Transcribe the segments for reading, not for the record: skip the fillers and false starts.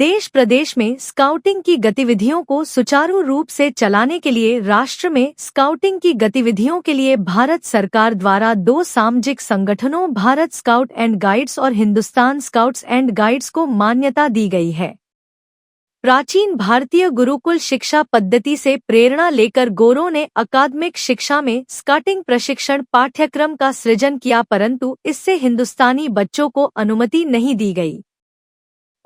देश प्रदेश में स्काउटिंग की गतिविधियों को सुचारू रूप से चलाने के लिए राष्ट्र में स्काउटिंग की गतिविधियों के लिए भारत सरकार द्वारा 2 सामाजिक संगठनों भारत स्काउट एंड गाइड्स और हिंदुस्तान स्काउट्स एंड गाइड्स को मान्यता दी गई है। प्राचीन भारतीय गुरुकुल शिक्षा पद्धति से प्रेरणा लेकर गोरों ने अकादमिक शिक्षा में स्काउटिंग प्रशिक्षण पाठ्यक्रम का सृजन किया, परंतु इससे हिंदुस्तानी बच्चों को अनुमति नहीं दी गई।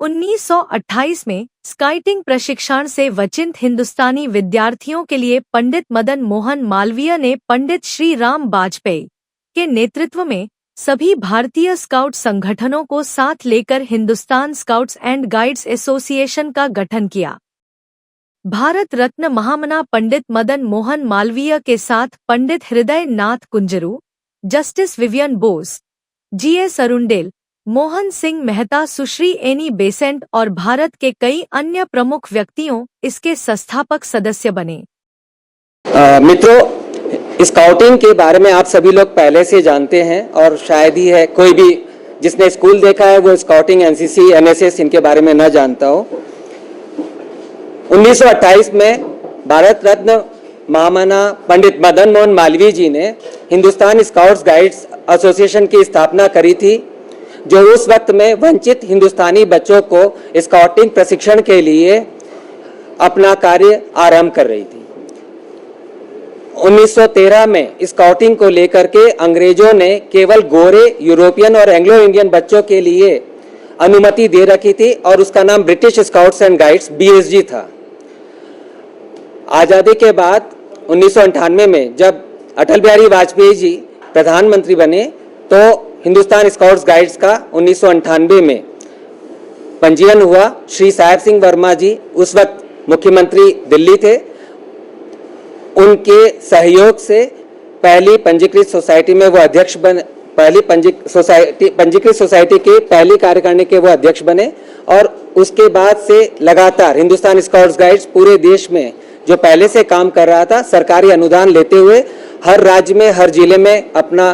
1928 में स्काउटिंग प्रशिक्षण से वंचित हिंदुस्तानी विद्यार्थियों के लिए पंडित मदन मोहन मालवीय ने पंडित श्री राम वाजपेयी के नेतृत्व में सभी भारतीय स्काउट संगठनों को साथ लेकर Hindustan scouts and guides association का गठन किया। भारत रत्न महामना पंडित मदन मोहन मालवीय के साथ Pandit Hriday Nath Kunzru, justice Vivian Bose, GS Arundale, Mohan Singh Mehta, Sushri Annie Besant और भारत के कई अन्य प्रमुख व्यक्तियों इसके संस्थापक सदस्य बने। मित्रों, स्काउटिंग के बारे में आप सभी लोग पहले से जानते हैं और शायद ही है कोई भी जिसने स्कूल देखा है वो स्काउटिंग, एनसीसी, एनएसएस इनके बारे में न जानता हो। 1928 में भारत रत्न महामना पंडित मदन मोहन मालवीय जी ने हिंदुस्तान स्काउट्स गाइड्स एसोसिएशन की स्थापना करी थी, जो उस वक्त में वंचित हिंदुस्तानी बच्चों को स्काउटिंग प्रशिक्षण के लिए अपना कार्य आरंभ कर रही थी। 1913 में स्काउटिंग को लेकर के अंग्रेजों ने केवल गोरे, यूरोपियन और एंग्लो इंडियन बच्चों के लिए अनुमति दे रखी थी और उसका नाम British scouts and guides BSG था। आज़ादी के बाद 1998 में जब अटल बिहारी वाजपेयी जी प्रधानमंत्री बने तो हिंदुस्तान स्काउट्स गाइड्स का 1998 में पंजीयन हुआ। श्री साहेब सिंह वर्मा जी उस वक्त मुख्यमंत्री दिल्ली थे, उनके सहयोग से पहली पंजीकृत सोसाइटी में वो अध्यक्ष बने, पंजीकृत सोसाइटी के पहली कार्यकारिणी के वो अध्यक्ष बने और उसके बाद से लगातार हिंदुस्तान स्काउट्स गाइड्स पूरे देश में जो पहले से काम कर रहा था, सरकारी अनुदान लेते हुए हर राज्य में, हर जिले में अपना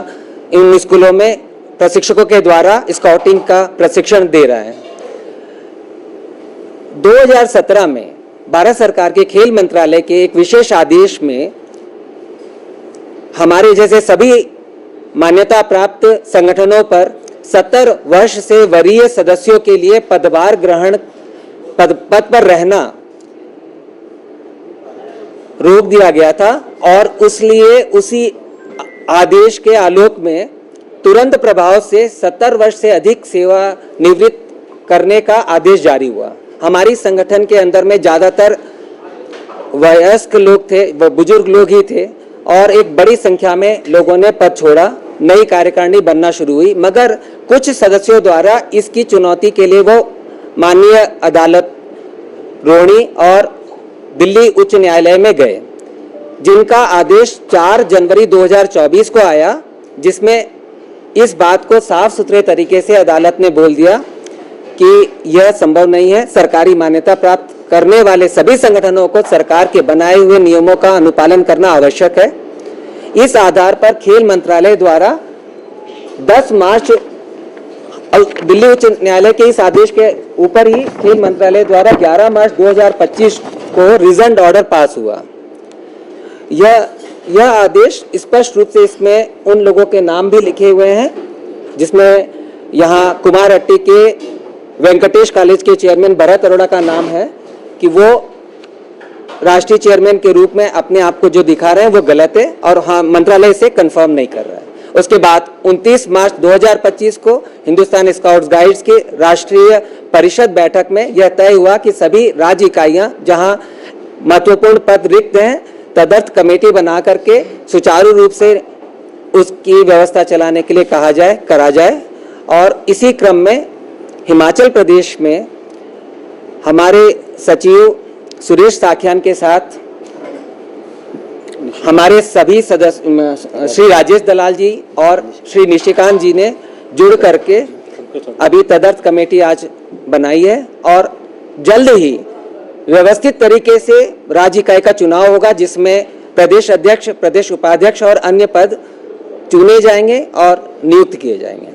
इन स्कूलों में प्रशिक्षकों के द्वारा स्काउटिंग का प्रशिक्षण दे रहा है। 2017 में भारत सरकार के खेल मंत्रालय के एक विशेष आदेश में हमारे जैसे सभी मान्यता प्राप्त संगठनों पर 70 वर्ष से वरीय सदस्यों के लिए पदभार ग्रहण पद पर रहना रोक दिया गया था और उसलिए उसी आदेश के आलोक में तुरंत प्रभाव से 70 वर्ष से अधिक सेवा निवृत्त करने का आदेश जारी हुआ। हमारी संगठन के अंदर में ज़्यादातर वयस्क लोग थे, वो बुजुर्ग लोग ही थे और एक बड़ी संख्या में लोगों ने पद छोड़ा, नई कार्यकारिणी बनना शुरू हुई, मगर कुछ सदस्यों द्वारा इसकी चुनौती के लिए वो माननीय अदालत रोहिणी और दिल्ली उच्च न्यायालय में गए, जिनका आदेश 4 जनवरी 2024 को आया, जिसमें इस बात को साफ सुथरे तरीके से अदालत ने बोल दिया कि यह संभव नहीं है। सरकारी मान्यता प्राप्त करने वाले सभी संगठनों को सरकार के बनाए हुए नियमों का अनुपालन करना आवश्यक है। इस आधार पर खेल मंत्रालय द्वारा 10 मार्च दिल्ली उच्च न्यायालय के इस आदेश के ऊपर ही खेल मंत्रालय द्वारा 11 मार्च 2025 को रिजल्ट ऑर्डर पास हुआ। यह आदेश स्पष्ट रूप से इसमें उन लोगों के नाम भी लिखे हुए हैं, जिसमें यहाँ कुमारहट्टी के वेंकटेश कॉलेज के चेयरमैन भरत अरोड़ा का नाम है कि वो राष्ट्रीय चेयरमैन के रूप में अपने आप को जो दिखा रहे हैं वो गलत है और हाँ, मंत्रालय से कंफर्म नहीं कर रहा है। उसके बाद 29 मार्च 2025 को हिंदुस्तान स्काउट्स गाइड्स की राष्ट्रीय परिषद बैठक में यह तय हुआ कि सभी राज्य इकाइयां जहां महत्वपूर्ण पद रिक्त हैं तदर्थ कमेटी बना करके सुचारू रूप से उसकी व्यवस्था चलाने के लिए करा जाए। और इसी क्रम में हिमाचल प्रदेश में हमारे सचिव सुरेश साख्यान के साथ हमारे सभी सदस्य श्री राजेश दलाल जी और श्री निशिकांत जी ने जुड़ करके अभी तदर्थ कमेटी आज बनाई है और जल्द ही व्यवस्थित तरीके से राज्य इकाई का चुनाव होगा, जिसमें प्रदेश अध्यक्ष, प्रदेश उपाध्यक्ष और अन्य पद चुने जाएंगे और नियुक्त किए जाएंगे।